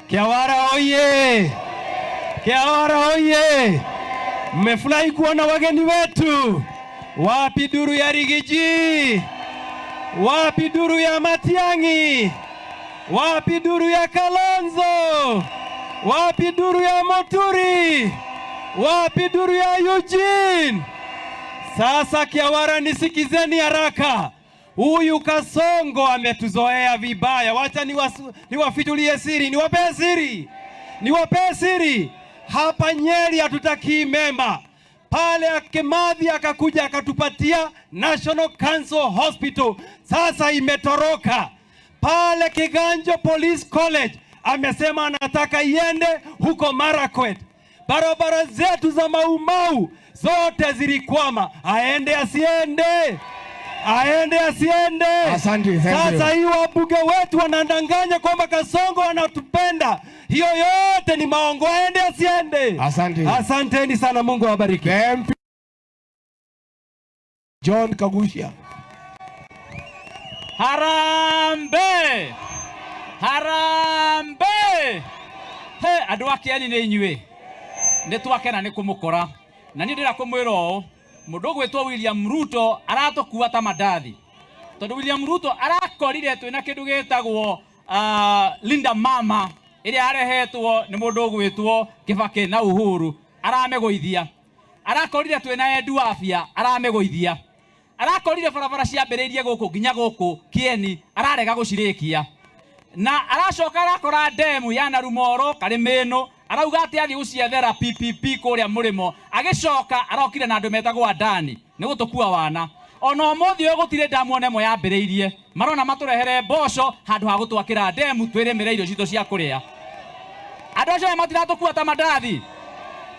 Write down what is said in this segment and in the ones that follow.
Kiawara oye! Kiawara oye! Mmefurahi kuona wageni wetu. Wapi duru ya Rigiji? Wapi duru ya Matiang'i? Wapi duru ya Kalonzo? Wapi duru ya Moturi? Wapi duru ya Eugene? Sasa Kiawara, nisikizeni haraka. Huyu Kasongo ametuzoea vibaya. Wacha niwafichulie siri, niwape siri. Hapa Nyeri hatutaki mema. Pale Kimathi akakuja akatupatia National Cancer Hospital. Sasa imetoroka. Pale Kiganjo Police College amesema anataka iende huko Marakwet. Barabara zetu za Maumau zote zilikwama. Aende asiende? Aende asiende? Asante. Sasa hii wabunge wetu wanadanganya kwamba Kasongo anatupenda. Hiyo yote ni maongo. Aende asiende? Asante. Asanteni sana, Mungu awabariki. John Kagushia. Harambe! Harambe! He, andu akiani ni inyue. Ni twakena ni kumukora. Na ni ndira kumwira o, mundu gwitwo William Ruto aratokuwa ta mandathi. Tondu William Ruto arakorire twina kindu gitagwo Linda Mama iria arehetwo ni mundu gwitwo Kibaki na Uhuru, aramegoithia. Arakorire twina Edu Afya, aramegoithia. Arakorire barabara ciambiririe guku nginya guku Kieni, ararega gucirikia. Na aracoka arakora demu ya Narumoro Karimeno, arauga ati athi guciethera PPP kuria murimo, agicoka arokire na andu metagwo Adani ni gutukua wana. Ona umuthi uyu gutire damu one mo yambiriirie, marona maturehere mboco handu ha gutwakira demu twirimire irio citu cia kuria. Andu acio matiratukua ta mandathi.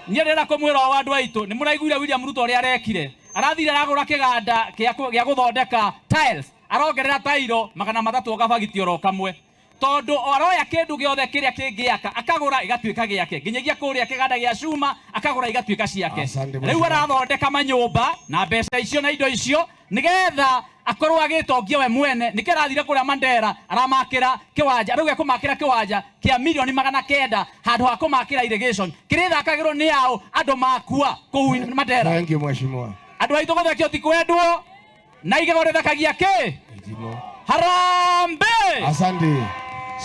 Nyerera kumwira wa andu aitu, ni muraiguire William Ruto ria arekire. Arathire aragura kiganda gia guthondeka tiles, arongerera tairo 300 gabagiti oro kamwe. Tondu oroya kindu giothe kiria kingiaka akagura igatuika giake, nginyagia kuria kiganda gia cuma akagura igatuika ciake. Riu arathondeka manyumba na mbeca icio na indo icio nigetha akorwo agitongia we mwene. Nikirathire kuria Mandera aramakira kiwanja, arauga kumakira kiwanja kia milioni 900 handu ha kumakira irrigation kiritha akagirwo ni yao andu makua kuu Mandera. Thank you mheshimiwa. Andu aitu gothekio ti kwendwo na igegorethakagia ki Harambe. Asante.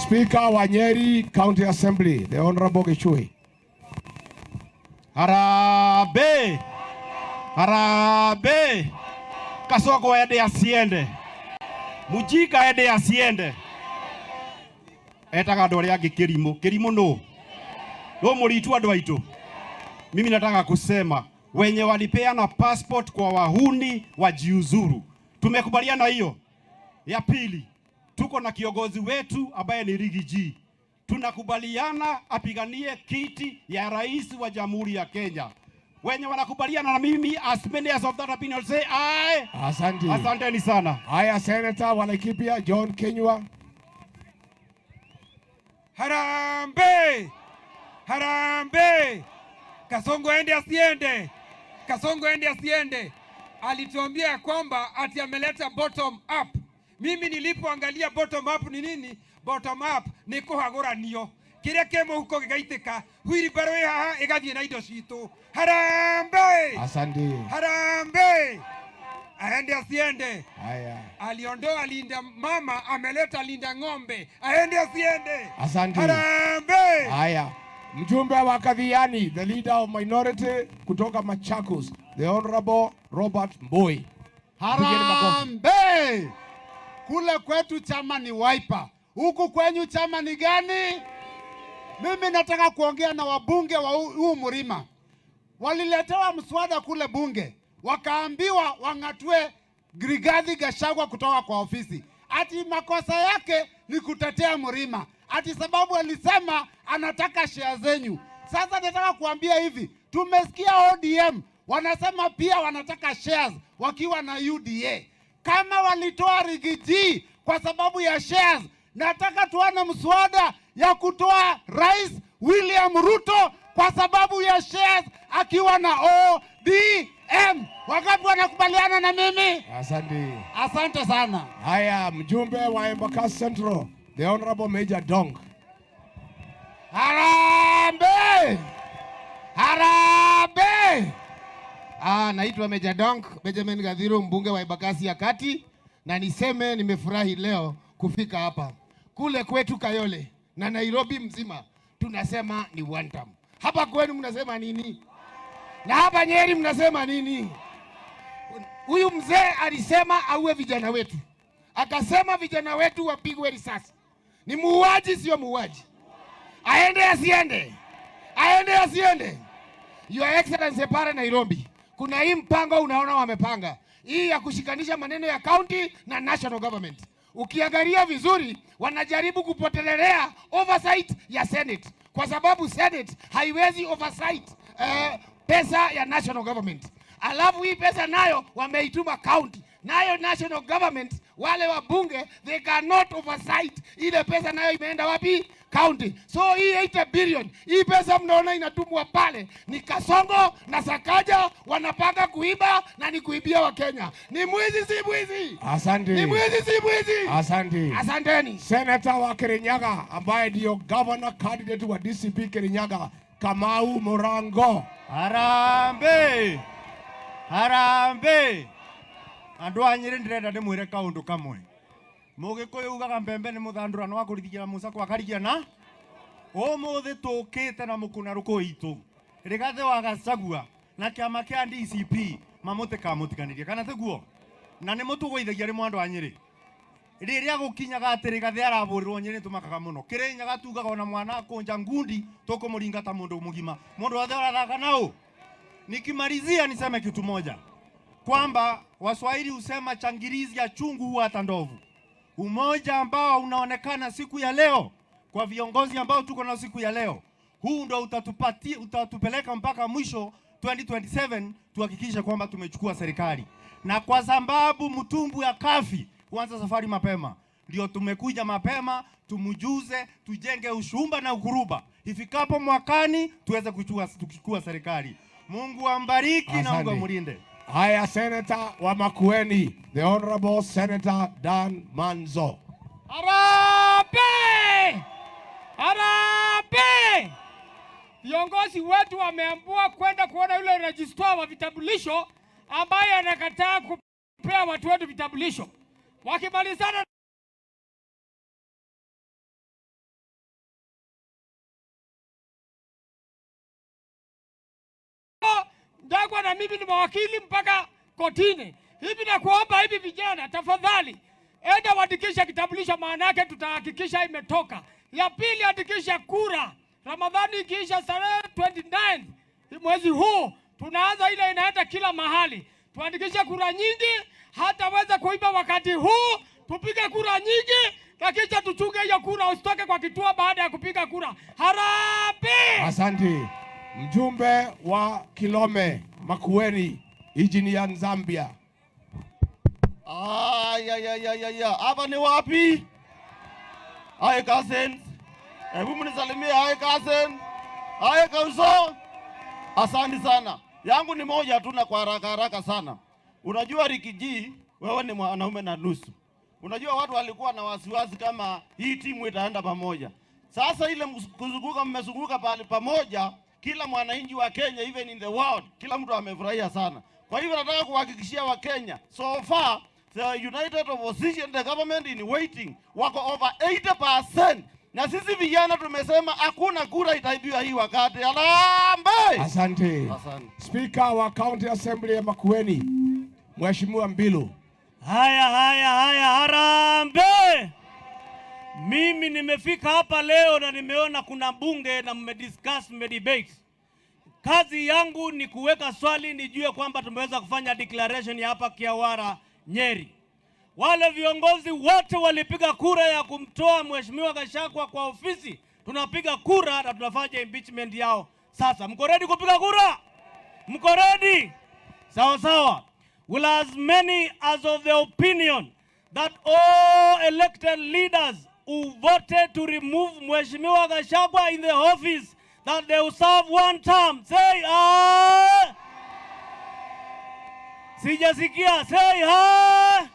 Speaker wa Nyeri County Assembly, the Honorable Gachagua. Harambe. Harambe. Kasongo ende asiende. Mujika ende asiende. Etaga andu aria angi kirimo no muritu andu aitu. Mimi nataka kusema wenye walipeana passport kwa wahuni wajiuzuru. Tumekubaliana hiyo. Ya pili, tuko na kiongozi wetu ambaye ni Rigiji. Tunakubaliana apiganie kiti ya rais wa Jamhuri ya Kenya. Wenye wanakubaliana na mimi, as many as of that opinion say aye. Asante. Asanteni sana. Haya, Senator wa Laikipia John Kenywa. Harambe! Harambe! Kasongo ende asiende. Kasongo ende asiende. Alituambia kwamba ati ameleta bottom up. Mimi nilipoangalia bottom up ni nini? Bottom up ni kuhaguranio. Kire kemo huko gigaitika, huiri barwe haha igathie na indo citu. Harambe! Asante. Harambe! Aende asiende. Haya. Aliondoa Linda Mama, ameleta Linda Ng'ombe. Aende asiende. Asante. Harambe! Haya. Mjumbe wa Kadhiani, the leader of minority kutoka Machakos, the Honorable Robert Mboi. Harambe! Kule kwetu chama ni Wiper. Huku kwenyu chama ni gani? Mimi nataka kuongea na wabunge wa huu mlima. Waliletewa mswada kule bunge. Wakaambiwa wangatue Gachagua kutoka kwa ofisi. Ati makosa yake ni kutetea mlima. Ati sababu alisema anataka share zenyu. Sasa nataka kuambia hivi. Tumesikia ODM wanasema pia wanataka shares wakiwa na UDA. Kama walitoa Rigiji kwa sababu ya shares, nataka tuone mswada ya kutoa Rais William Ruto kwa sababu ya shares akiwa na ODM. Wangapi wanakubaliana na mimi? Asante. Asante sana. Haya, mjumbe wa Embakasi Central, the Honorable Major Dong. Harambee! Harambee! Naitwa Meja Donk Benjamin Gadhiru, mbunge wa Embakasi ya Kati, na niseme nimefurahi leo kufika hapa. Kule kwetu Kayole na Nairobi mzima tunasema ni one term. Hapa kwenu mnasema nini? Na hapa Nyeri mnasema nini? Huyu mzee alisema auwe vijana wetu. Akasema vijana wetu wapigwe risasi. Ni muuaji sio muuaji? Aende asiende? Aende asiende? Your Excellency pale Nairobi, kuna hii mpango unaona wamepanga. Hii ya kushikanisha maneno ya county na national government. Ukiangalia vizuri wanajaribu kupotelelea oversight ya Senate. Kwa sababu Senate haiwezi oversight pesa ya national government. Alafu hii pesa nayo wameituma county. Nayo national government wale wabunge they cannot oversight ile pesa nayo imeenda wapi? County. So hii 8 billion, hii pesa mnaona inatumwa pale ni Kasongo na Sakaja wanapanga kuiba na ni kuibia wa Kenya. Ni mwizi si mwizi? Asante. Ni mwizi si mwizi? Asante. Asanteni. Senator wa Kirinyaga ambaye ndio governor candidate wa DCP Kirinyaga, Kamau Morango. Harambe! Harambe! Andu a Nyeri ndirenda ndimwire kaundu kamwe. Mugikuyu ugaga mbembe ni muthandurano wa kurithikira musa kwa karigiana. Umuthi tukite na mukuna ruko itu. Rigathe wa Gachagua na kiama kia DCP mamutika mutikanirie kana teguo. Na ni mutugwithagia ri mwandu a Nyeri. Riria gukinyaga ati Rigathe araburirwo Nyeri tumakaga muno. Kirinyaga tugaga ona mwana kunja ngundi tukumuringa ta mundu mugima. Mundu wothe arathaka nao. Nikimalizia niseme kitu moja, kwamba Waswahili husema changirizi ya chungu huwa hata ndovu. Umoja ambao unaonekana siku ya leo kwa viongozi ambao tuko na siku ya leo, huu ndo utatupeleka mpaka mwisho 2027 tuhakikishe kwamba tumechukua serikali. Na kwa sababu mtumbu ya kafi kuanza safari mapema, ndio tumekuja mapema tumujuze, tujenge ushumba na ukuruba. Ifikapo mwakani tuweze kuchukua serikali. Mungu ambariki na Mungu amulinde. Haya, Senator wa Makueni, the Honorable Senator Dan Manzo. Harambee! Harambee! Viongozi wetu wameamua kwenda kuona yule registrar wa vitambulisho ambaye anakataa kupea watu wetu vitambulisho. Wakimalizana Ndagwa na mimi ni mawakili mpaka kotini. Hivi na kuomba hivi vijana, tafadhali enda waandikisha kitambulisho, maana yake tutahakikisha imetoka. Ya pili, andikisha kura. Ramadhani ikiisha tarehe 29 mwezi huu, tunaanza ile inaenda kila mahali. Tuandikishe kura nyingi, hataweza kuiba wakati huu. Tupige kura nyingi, na kisha tuchunge hiyo kura, usitoke kwa kituo baada ya kupiga kura. Harambee! Asante. Mjumbe wa Kilome Makueni, Engineer Zambia. Hapa ni wapi? Hai cousins. Hebu mnisalimie hai cousin. Hai kauso. Asante sana. Yangu ni moja tu na kwa haraka sana. Unajua Rikiji, wewe ni mwanaume na nusu. Unajua watu walikuwa na wasiwasi kama hii timu itaenda pamoja. Sasa ile kuzunguka mmezunguka pale pamoja, kila mwananchi wa Kenya, even in the world, kila mtu amefurahia sana. Kwa hivyo nataka kuhakikishia wa Kenya, so far the United Opposition, the government in waiting, wako over 80%. Na sisi vijana tumesema hakuna kura itaibiwa hii wakati. Harambee! Asante. Speaker wa County Assembly ya Makueni, Mheshimiwa Mbilu. Haya, harambee! Mimi nimefika hapa leo na nimeona kuna bunge na mmediscuss, mmedebate. Kazi yangu ni kuweka swali nijue kwamba tumeweza kufanya declaration ya hapa Kiawara, Nyeri. Wale viongozi wote walipiga kura ya kumtoa Mheshimiwa Gachagua kwa ofisi. Tunapiga kura na tunafanya impeachment yao. Sasa mko ready kupiga kura? Mko ready? Sawa. Will as many as of the opinion that all elected leaders who voted to remove Mheshimiwa Gachagua in the office, that they will serve one term, say aye. Sijasikia, say aye.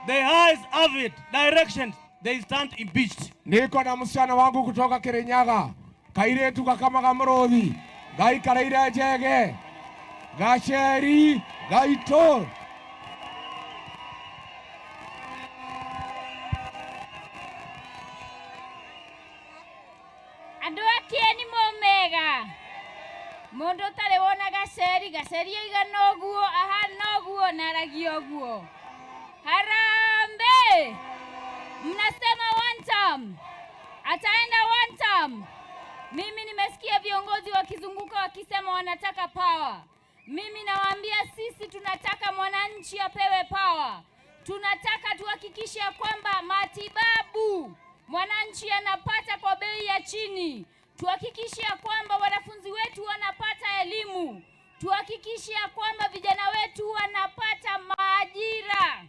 The ayes have it. Directions. they stand impeached. Niko na msichana wangu kutoka Kirinyaga, kairetu kakamaga mrothi, gai karaire njege, gacheri, gaito. Andũ akieni mũmega mũndũ ũtarĩ wona gaceri aigana ũguo ahana ũguo na aragia ũguo. Harambee! Mnasema one term, ataenda one term. Mimi nimesikia viongozi wakizunguka wakisema wanataka power. Mimi nawaambia sisi tunataka mwananchi apewe power. Tunataka tuhakikishe kwamba matibabu mwananchi anapata kwa bei ya chini. Tuhakikishe kwamba wanafunzi wetu wanapata elimu. Tuhakikishe kwamba vijana wetu wanapata maajira.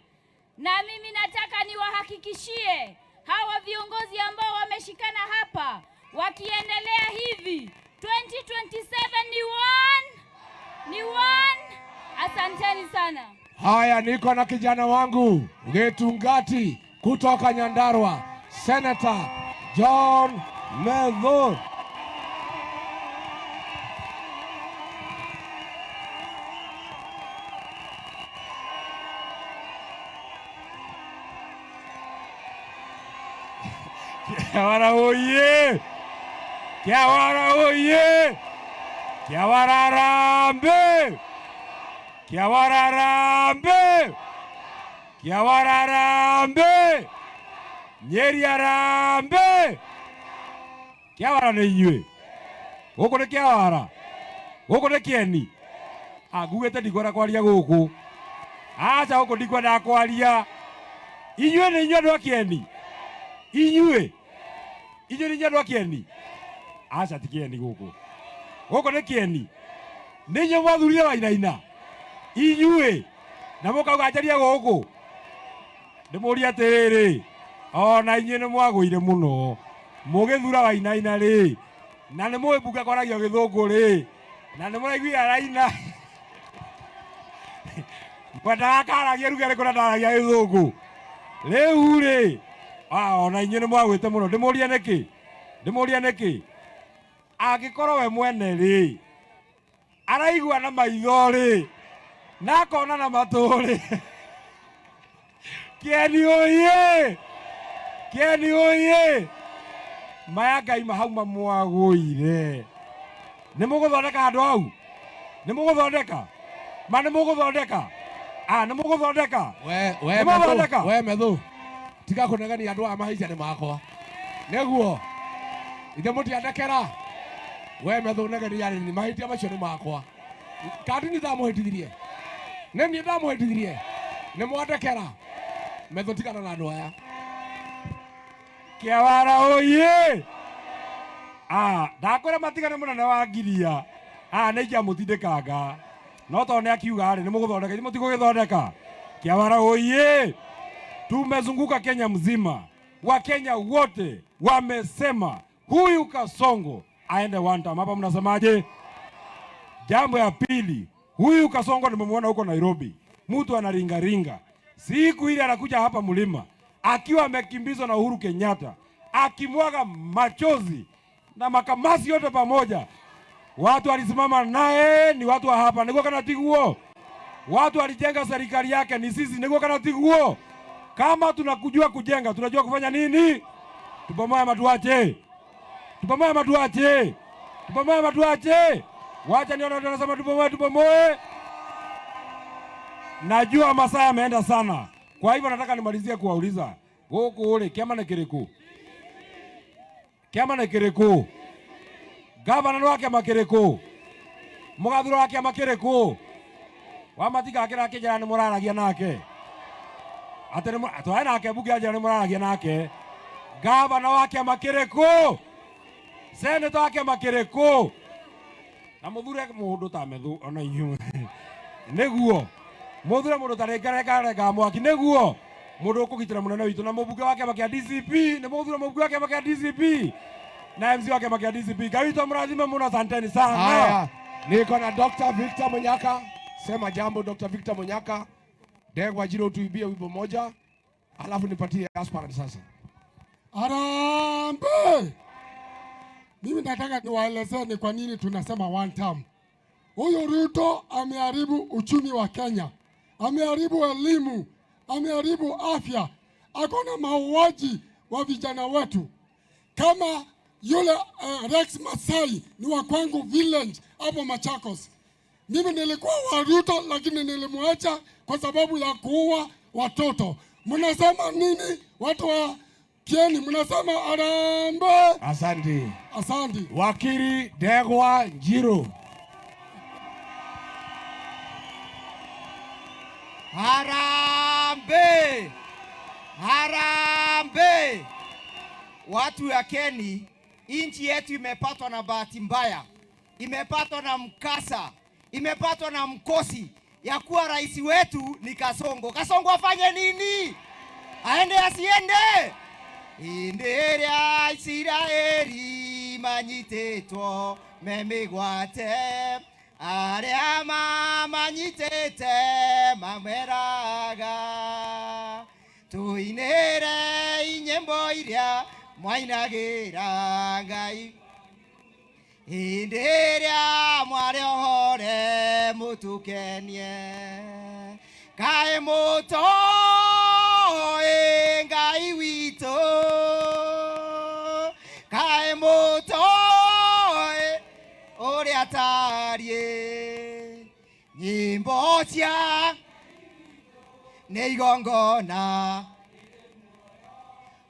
Na mimi nataka niwahakikishie hawa viongozi ambao wameshikana hapa, wakiendelea hivi 2027 ni one. Asanteni sana. Haya, niko na kijana wangu Getungati kutoka Nyandarua, Senator John Medho. Kiawara oye! Kiawara oye! Kiawara rambe! Kiawara rambe! Kiawara rambe! Nyeri rambe! Kiawara nĩ inyuĩ. Gũkũ nĩ Kiawara. Gũkũ nĩ Kieni. Ngugĩte ndikwenda kwaria gũkũ. Aca gũkũ ndikwenda kwaria. Inyuĩ nĩ inyuĩ andũ a Kieni. Inyuĩ nĩ inyuĩ andũ a Kieni. Aca ti Kieni gũkũ. Gũkũ nĩ Kieni. Nĩ inyuĩ mwathurire Wainaina. Inyuĩ na mũkauga njarie gũkũ. Ndĩmũũrie atĩrĩrĩ, ona inyuĩ nĩ mwagũire mũno. Mũgĩthura Wainaina rĩ, na nĩ mũĩ mbunge kwaragio Gĩthũngũ rĩ, na nĩ mũraiguire Raina mwendaga karagia ruga rĩkũ na ndaragia Gĩthũngũ. Rĩu rĩ, ona inyuĩ nĩ mwagwĩte mũno. Ndĩmũũrie nĩkĩ? Angĩkorwo we mwene rĩ, araigua na maitho rĩ, na akona na matũ rĩ, Kieni oye! Kieni oye! Maya Ngai mahauma mwagũire. Nĩ mũgũthondeka handũ hau? Nĩ mũgũthondeka? Ma nĩ mũgũthondeka? Nĩ mũgũthondeka? We Medho, tiga kũnegania andũ a mahaica nĩ makwa. Nĩguo ithe mũtiandekera. We Medho negenia nĩ mahaitia macio nĩ makwa. Kandi nĩ ndamũhĩtithirie. Nĩ niĩ ndamũhĩtithirie. Nĩ mwandekera. Medho tigana na andũ aya. Kiawara oye! Ndakwĩra matigane mũnene wa Ngiria. Nĩ ingĩamũtindĩkanga. No tondũ nĩ akiuga rĩ, nĩ mũgũthondeka. Mũtigũgĩthondeka. Kiawara oye! Tumezunguka Kenya mzima. Wakenya wote wamesema huyu Kasongo aende one term. Hapa mnasemaje? Jambo ya pili, huyu Kasongo nimemwona huko Nairobi. Mtu anaringaringa. Siku ile anakuja hapa mlima akiwa amekimbizwa na Uhuru Kenyatta, akimwaga machozi na makamasi yote pamoja. Watu walisimama naye ni watu wa hapa. Niko kana tiguo. Watu walijenga serikali yake ni sisi. Niko kana tiguo. Kama tunakujua kujenga, tunajua kufanya nini? Tupamoe matuache. Tupamoe matuache. Tupamoe matuache. Wacha nione watu wanasema tupamoe. Najua masaa yameenda sana. Kwa hivyo nataka nimalizie kuwauliza. Gũkũ rĩ, kĩama nĩ kĩrĩkũ? Kĩama nĩ kĩrĩkũ? Gavana nĩ wa kĩama kĩrĩkũ? Mũgathuro wa kĩama kĩrĩkũ? Wamatiga kĩra kĩnjara nĩ mũraragia nake. Atwae nake mbunge njara nĩ mũraragia nake. Gavana wa kĩama kĩrĩkũ? Senator wa kĩama kĩrĩkũ? Na mũthure mũndũ ta Medho ona inyuĩ. Nĩguo. Mũthure mũndũ ta renga mwaki. Nĩguo. Mũndũ ũkũgitĩra mũnene witũ na mũmbunge wa kĩama kĩa DCP. Nĩ mũthure mũmbunge wa kĩama kĩa DCP. Na MC wa kĩama kĩa DCP. Ngai witũ mũrathime mũno, asanteni sana. Haya, niko na Dr. Victor Munyaka. Sema jambo Dr. Victor Munyaka. Ndegwa jiro tuibie wimbo moja. Alafu nipatie aspirant sasa. Harambee! Mimi nataka niwaelezee ni kwa nini tunasema one term. Huyu Ruto ameharibu uchumi wa Kenya, ameharibu elimu, ameharibu afya, akona mauaji wa vijana wetu. Kama yule Rex Masai ni wa kwangu village hapo Machakos. Mimi nilikuwa wa Ruto lakini nilimwacha kwa sababu ya kuua watoto. Mnasema nini watu wa Kieni? Mnasema harambee. Asante. Asante. Wakili Degwa Njiro. Harambee! Harambee! Watu ya Keni, nchi yetu imepatwa na bahati mbaya, imepatwa na mkasa, imepatwa na mkosi ya kuwa rais wetu ni Kasongo. Kasongo afanye nini? Aende asiende? Inderia Israeli manyitetwo memigwate aria manyitete mameraga tuinere inyembo iria mwainagira Ngai inderia mwarehore mutukenie kae muto Ngai wito kae muto uria tarie nyimbo cia nĩ igongona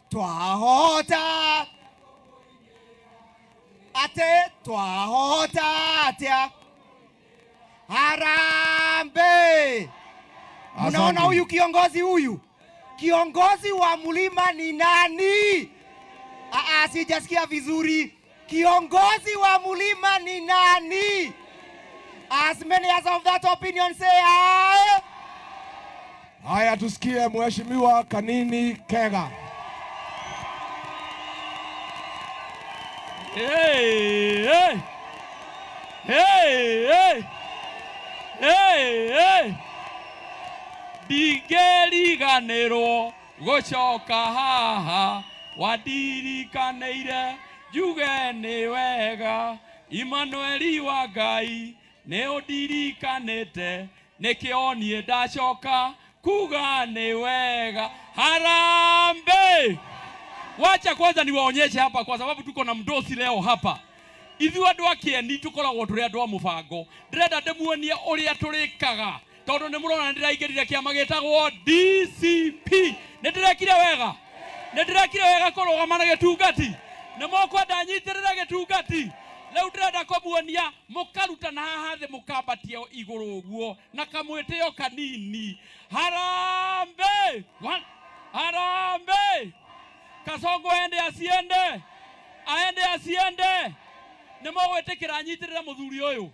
twahota ate twahota atia harambee. Unaona huyu kiongozi wa mlima ni nani? Sijasikia vizuri. Kiongozi wa mlima ni nani? As many as of that opinion say aye. Haya, tusikie Mheshimiwa Kanini Kega. Hey, hey. Hey, hey. Hey, hey. Ndigeriganĩrwo gũcoka haha wandirikaniire njuge nĩ wega Emmanuel wa Ngai nĩ ũndirikanĩte nĩkĩo niĩ ndacoka kuga nĩ wega. Harambee! Wacha kwanza niwaonyeshe hapa kwa sababu tuko na mdosi leo hapa. Ithuĩ andũ a Kieni tũkoragwo tũrĩ andũ a mũbango. Ndĩrenda ndĩmuonie ũrĩa tũrĩkaga. Tondũ nĩ mũrona ndĩraingĩrire kĩama gĩtagwo DCP. Nĩndĩrekire wega. Nĩndĩrekire wega kũrũgama na gĩtungati. Nĩ mũkwenda nyitĩrĩre gĩtungati. Leo ndĩrenda kũmuonia mũkaruta na haha thĩ mũkambatia igũrũ ũguo na kamwĩtĩo kanini. Harambee! Harambee! Kasongo aende asiende. Aende asiende. Nĩ mũgwĩtĩkĩra nyitĩrĩre mũthuri ũyũ.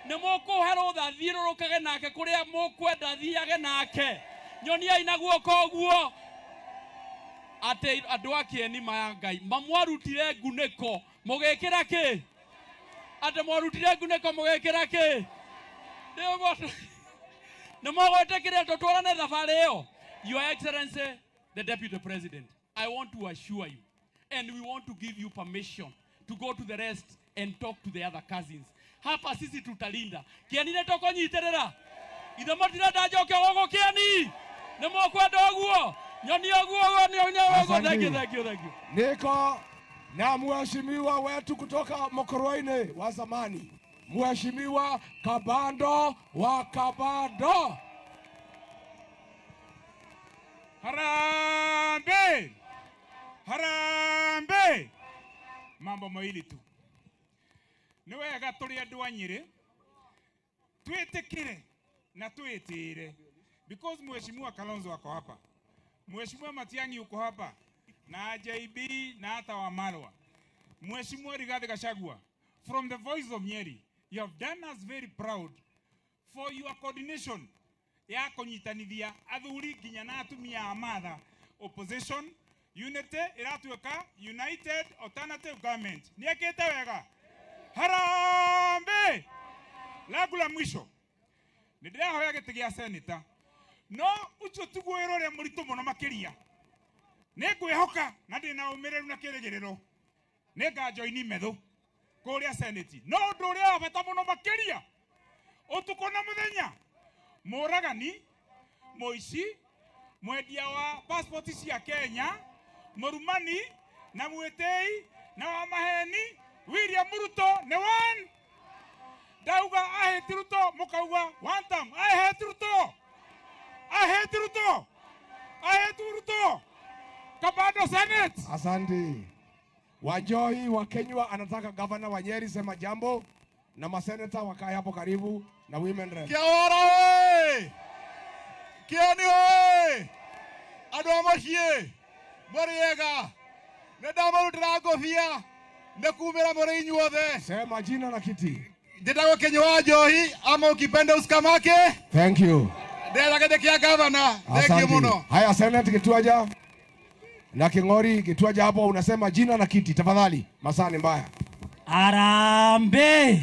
Nĩ mũkũhe rũtha thiũrũrũkage nake kũrĩa mũkwenda thiage nake. Nyoniai na guoko ũguo. Atĩ andũ a Kieni maya Ngai mamwarutire ngunĩko mũgĩkĩra kĩ? Atĩ mwarutire ngunĩko mũgĩkĩra kĩ? Nĩ mũgwĩtĩkĩra tũtwarane thabarĩ ĩyo. Your Excellency the Deputy President, I want to assure you and we want to give you permission to go to the rest and talk to the other cousins. Hapa sisi tutalinda. Kieni netoko nyiterera. Ithe matirenda njoke gogo Kieni. Nĩ mũkwenda ũguo. Nyoni ũguo ni onyawe. Thank you. Niko na mheshimiwa wetu kutoka Mokoroini wa zamani. Mheshimiwa Kabando wa Kabando. Harambee! Harambee! Mambo mawili tu. Nĩ wega tũrĩ andũ a Nyeri twĩtĩkĩre na twĩtĩre because Mheshimiwa Kalonzo ako hapa, Mheshimiwa Matiang'i uko hapa na JB na hata wa Marwa, Mheshimiwa Gachagua. From the voice of Nyeri, you have done us very proud for your coordination ya kũnyitanithia athuri nginya na atumia a matha. Opposition unity iratuĩka united alternative government. Nĩekĩte wega. Harambee! Lagu la mwisho. Nĩndĩrahoya gĩtĩ gĩa senator. No ucio tiguo wĩra ũrĩa mũritũ mũno makĩria. Nĩngwĩhoka na ndĩna ũmĩrĩru na kĩrĩgĩrĩro nĩngajoini metho kũrĩa seneti. No ũndũ ũrĩa wa bata mũno makĩria ũtukũ na mũthenya, mũragani, mũici, mwendia wa passport cia Kenya, mũrumani na mwĩtĩi na wa maheni William Ruto nĩ one. Ndauga I hate Ruto, mũkauga one time. I hate Ruto. I hate Ruto. I hate Ruto. Kabado Senate. Asante. Wajoi wa Kenya anataka gavana wa Nyeri sema jambo na maseneta wakae hapo karibu na women rep. Kiora we! Kioni we! Adwa mashie! Moriega! Nedama utragofia! Nekumera more inyuothe! Sema jina na kiti. Ndetagwo Kenya wa Njohi ama ukipenda usikamake. Thank you. Ndetagwo kia gavana. Thank you muno. Haya Senate Gituaja na King'ori Gituaja hapo unasema jina na kiti tafadhali. Masani mbaya. Arambe.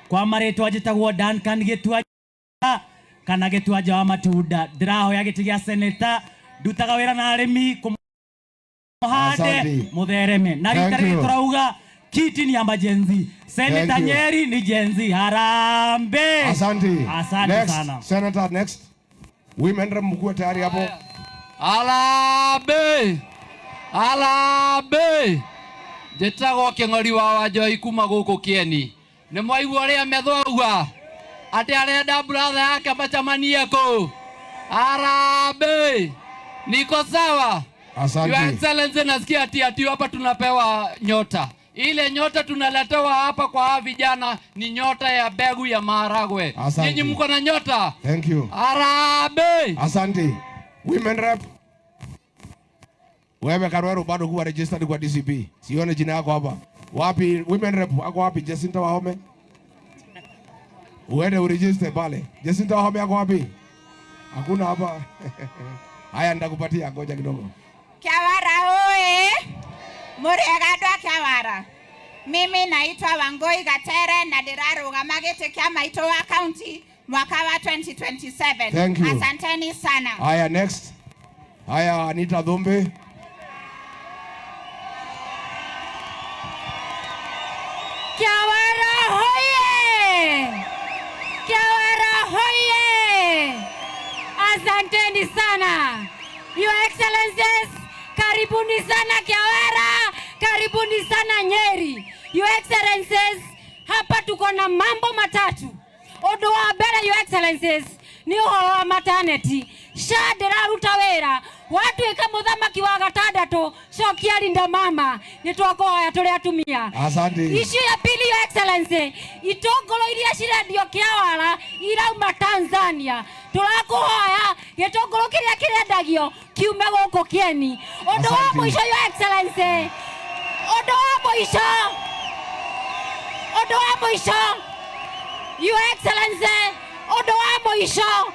Kwa maretwa jitagwo Duncan Gituaja kana Gituaja wa matunda. Ndirahoya giti gia seneta ndutaga wira na arimi kumuhande muthereme. Na ritari turauga kiti ni emergency. Senator Nyeri ni jenzi. Harambe. Asante. Asante next, sana. Senator next. Women rep mkuu tayari hapo. Alambe. Alambe. Njĩtagwo Kĩng'ori wa Wanjohi kuma gũkũ Kieni. Nĩ mwaigua ũrĩa methauga atĩ arenda brother yake macamanie kũ. Arambe. Niko sawa? Asante. Your Excellency, nasikia ati hapa tunapewa nyota. Ile nyota tunaletewa hapa kwa vijana ni nyota ya mbegu ya maharagwe. Nyinyi mko na nyota? Thank you. Arambe. Asante. Women rep. Wewe Karweru bado kuwa registered kwa DCP. Sione jina yako hapa. Wapi women rep wako wapi? Jacinta Wahome. Uende uregister pale. Jacinta Wahome yako wapi? Hakuna hapa. Haya nitakupatia, ngoja kidogo. Kiawara oe. Muriega andũ a Kiawara. Mimi naitwa Wangoi Gatere na ndirarũgama gĩtĩ kĩa maitũ wa county mwaka wa 2027. Thank you. Asanteni sana. Haya next. Haya Anita Dhumbe. Kiawara hoye! Kiawara hoye! Asanteni sana. Your Excellencies, karibuni sana Kiawara, karibuni sana Nyeri. Your Excellencies, hapa tuko na mambo matatu. Ũndũ wa mbere, Your Excellencies, ni ũhoro wa maternity. SHA ndĩraruta wĩra watuĩka mũthamaki wa gatandatũ, cokia linda mama, nĩtwakuhoya tũrĩ atumia. Asante. Issue ya pili, Your Excellency, itũngũrũ iria cirendio Kiawara irauma Tanzania. Tũrakuhoya gĩtũngũrũ kĩrĩa kĩrendagio kiume gũkũ Kieni. Ũndũ wa mũico, Your Excellency, ũndũ wa mũico, Your Excellency, ũndũ wa mũico,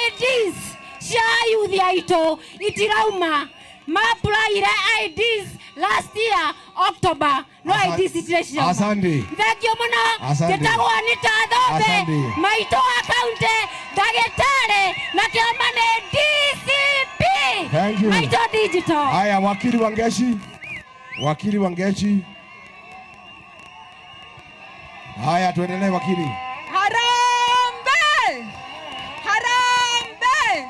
IDs cia youth aitũ itirauma. Maapulaire IDs last year October, no IDs itirauma. Asante. Thank you muno. Njĩtagwo Anita Dhumbe, maitũ wa county, ndagĩtarĩ na kĩama nĩ DCP. Thank you. Maitũ digital. Haya wakili Wangeshi. Wakili Wangeshi. Haya tuendelee wakili. Harambe! Harambe!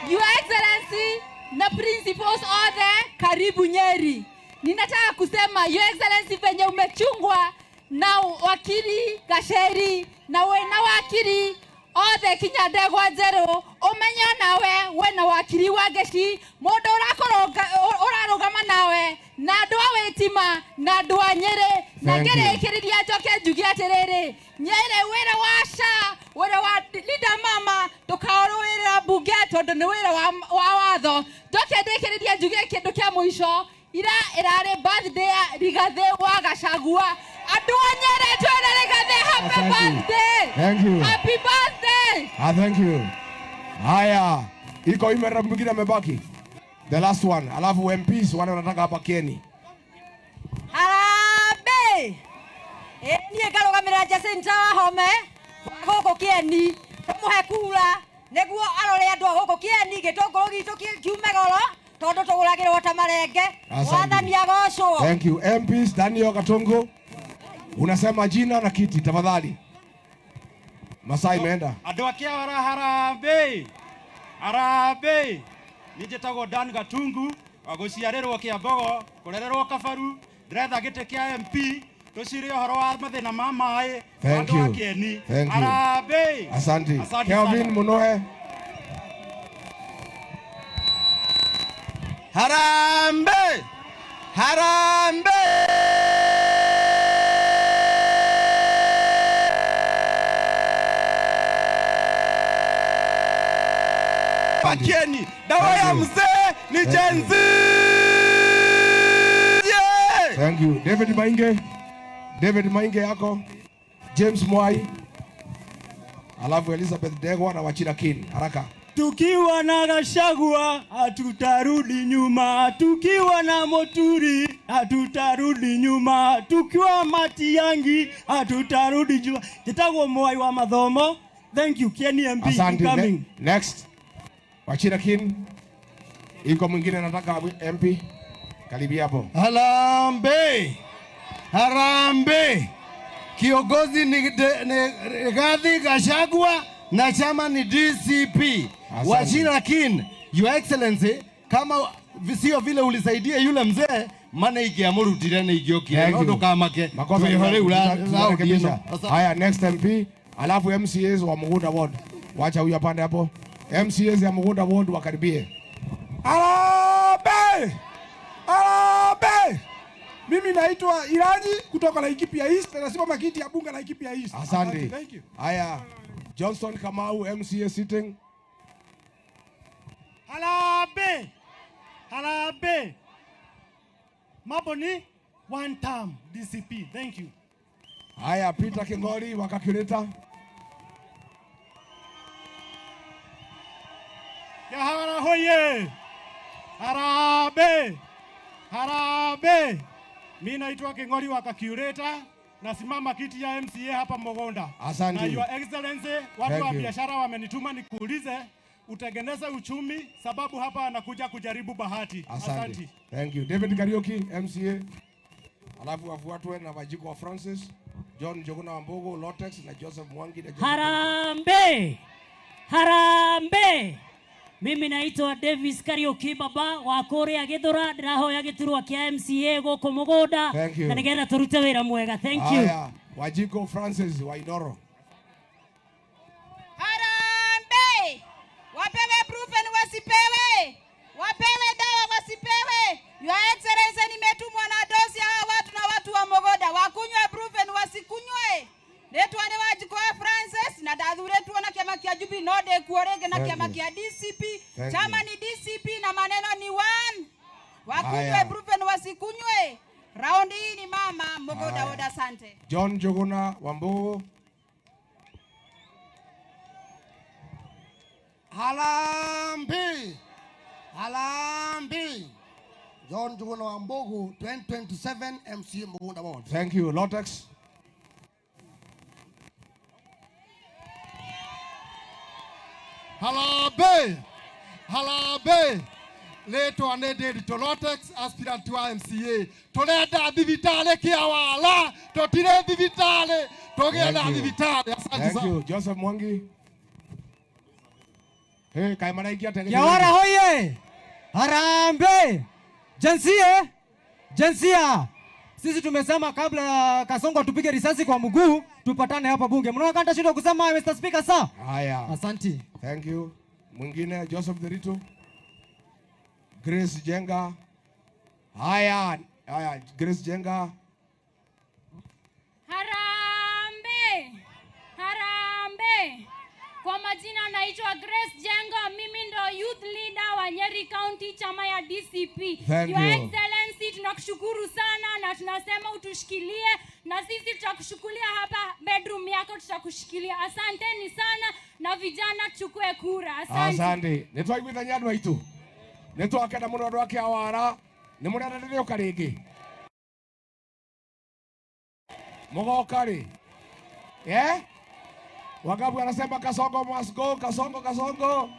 Your Excellency na principals order, karibu Nyeri. Ninataka kusema Your Excellency, venye umechungwa na wakili Gacheri na wena wakili othe kinya ndegwa njerũ, umenya nawe wena wakili wa Geshi, mũndũ ũrarũgama nawe na andũ a Wĩtima na andũ a Nyeri. Na ngĩrĩkĩrĩria njoke njuge atĩrĩrĩ, Nyeri wĩra wa SHA, wĩra wa linda mama, ndũkaũrũĩrĩra mbunge tondũ nĩ wĩra wa watho. Njoke ndĩkĩrĩria njuge kĩndũ kĩa mũico, ira ĩrarĩ birthday ya Rigathĩ wa Gachagua. Andũ a Nyeri twĩre Rigathĩ happy birthday. Thank you. Happy birthday. Thank you. Haya, iko imera mwingine amebaki. The last one. Alafu MPs wale wanataka hapa Kieni. Harambe! Niĩ ngarũgamĩrĩra Jacinta Wahome gũkũ Kieni, tũmũhe kura nĩguo arore andũ a gũkũ Kieni, gĩtũngũrũ gitũ kiume goro, Todo tugulagire watamarenge. Wathani agocwo. Thank you. MPs Daniel Katongo. Unasema jina na kiti tafadhali. Masai imeenda. Andũ a Kĩawara harambe. Harambe. Niĩ njĩtagwo Dan Gatungu, wa gũciarĩrwo Kĩambogo, kũrererwo Kabaru, ndĩretha gĩtĩ kĩa MP, tũcire ũhoro wa mathĩna ma maĩ, andũ a Kĩeni. Harambe. Asante. Kelvin Munohe. Harambe. Harambe. Keni, dawa ya mzee ni Gen Z. Thank you. David Mainge. David Mainge yako. James Mwai. Alafu Elizabeth Degwa na Wachira Kin. Haraka. Tukiwa na Gachagua hatutarudi nyuma, tukiwa na Moturi hatutarudi nyuma, tukiwa Matiang'i hatutarudi nyuma. Njĩtagwo Mwai wa mathomo. Thank you, Kenny MP. Asante. Next. Wachira Kin. Iko mwingine nataka MP. Karibia hapo. Harambe. Harambe. Kiongozi ni Rigathi Gachagua na chama ni DCP. Wachira Kin, Your Excellency, kama sio vile ulisaidia yule mzee, maana ikiamurutire na igiokire ndo kamake. Makosa yale ularekebisha. Haya, next MP, alafu MCAs wa Mugunda Ward. Wacha huyu apande hapo. MCAs ya Mugunda Ward wakaribie. Harambe! Harambe! Mimi naitwa Irani kutoka Laikipia East, nasimama kiti ya bunge la Laikipia East. Asante. Thank you. Haya, Johnson Kamau, MCA sitting. Harambe. Harambe. Mambo ni one term DCP. Thank you. Haya, Peter Kingori wa Kakireta. Kĩawara hoye. Harambe. Harambe. Mimi naitwa Kingori wa Kakireta, nasimama kiti ya MCA hapa Mogonda. Asante. Na Your Excellency, watu wa biashara wamenituma nikuulize utengeneze uchumi, sababu hapa anakuja kujaribu bahati. Asante. Thank you. David Kariuki, MCA. Alafu wafuatwe na Wajiko wa Francis, John Joguna Wambogo, Lotex na Joseph Mwangi na Joseph. Harambe! Harambe! Mimi naitwa Davis Kariuki baba wa Korea Githura, ndirahoya giturwa kia MCA goko Mugonda na nigetha turute wira mwega. Thank you. Haya, Wajiko Francis wa Indoro. Harambe! Wapewe proven wasipewe. Wapewe dawa wasipewe. Your Excellency, nimetumwa na dosi hawa watu na watu wa Mogoda wakunywe proven wasikunywe. Letwa ni Wajiko Francis na dathure tuona kiama kia Jubi node kuorege na kiama kia DCP. Chama ni DCP na maneno ni one. Wakunywe proven wasikunywe. Raundi hii ni mama Mogoda Oda. Asante. John Joguna Wambogo. Harambe! Harambe! John Joguna Wambogo, 2027 MCA Mugunda Ward. Thank you. Lotex. Harambe! Harambe! Leto anede to Lotex aspirant to MCA. Toleda divitale Kĩawara. Totire divitale. Togeda divitale. Thank you. Joseph Mwangi. Hey, Kaimana ikia tenge. Kĩawara hoye! Harambe! Jinsia! Jinsia! Sisi tumesema kabla ya Kasongo tupige risasi kwa mguu, tupatane hapa bunge. Mnaona kanta shida kusema Mr. Speaker sir? Haya. Asante. Thank you. Mwingine Joseph Derito. Grace Jenga. Haya, Grace Jenga. Harambe! Harambe! Kwa majina naitwa Grace Jenga, mimi ndo youth leader wa Nyeri County chama ya DCP. Your Excellency, tunakushukuru sana na tunasema utushikilie na sisi tutakushukulia hapa bedroom yako, tutakushikilia. Asanteni sana na vijana chukue kura. Asante. Asante. Nitwaigwitha nyandũ aitũ. Nitwakena mũno andũ a Kĩawara. Nĩ mũrenda rĩngĩ. Mũgoka rĩ? Wagabu anasema Kasongo must go, Kasongo.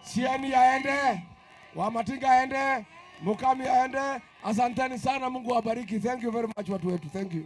Sieni aende. Wamatinga aende, Mukami aende. Asanteni sana, Mungu awabariki. Thank you very much watu wetu. Thank you.